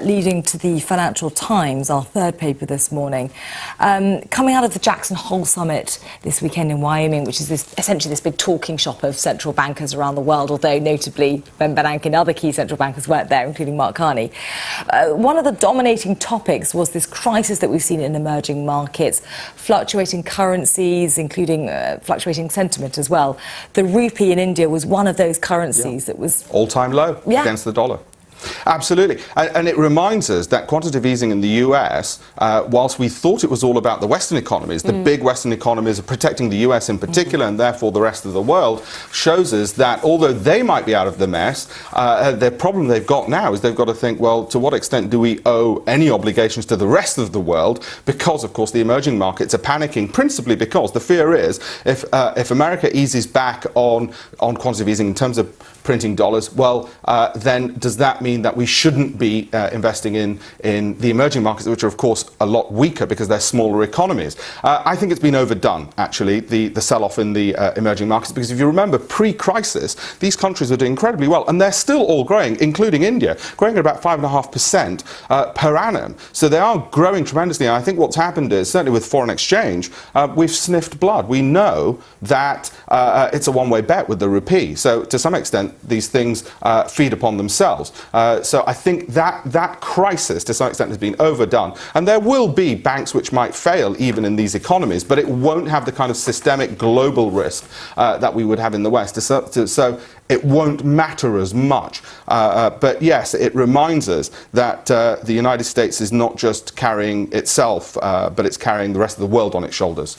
leading to the Financial Times, our third paper this morning. Coming out of the Jackson Hole Summit this weekend in Wyoming, which is essentially this big talking shop of central bankers around the world, although notably Ben Bernanke and other key central bankers weren't there, including Mark Carney. One of the dominating topics was this crisis that we've seen in emerging markets, fluctuating currencies, including fluctuating sentiment as well. The rupee in India was one of those currencies that was all-time low against the dollar. Absolutely. And it reminds us that quantitative easing in the US, whilst we thought it was all about the Western economies, the big Western economies are protecting the US in particular and therefore the rest of the world, shows us that although they might be out of the mess, the problem they've got now is they've got to think, well, to what extent do we owe any obligations to the rest of the world? Because, of course, the emerging markets are panicking, principally because the fear is if America eases back on quantitative easing in terms of printing dollars, well, then does that mean that we shouldn't be investing in the emerging markets, which are, of course, a lot weaker because they're smaller economies? I think it's been overdone, actually, the sell-off in the emerging markets, because if you remember, pre-crisis, these countries were doing incredibly well, and they're still all growing, including India, growing at about 5.5% per annum. So they are growing tremendously, and I think what's happened is, certainly with foreign exchange, we've sniffed blood. We know that it's a one-way bet with the rupee. So to some extent, these things feed upon themselves. So I think that crisis, to some extent, has been overdone. And there will be banks which might fail even in these economies, but it won't have the kind of systemic global risk that we would have in the West. So it won't matter as much. But yes, it reminds us that the United States is not just carrying itself, but it's carrying the rest of the world on its shoulders.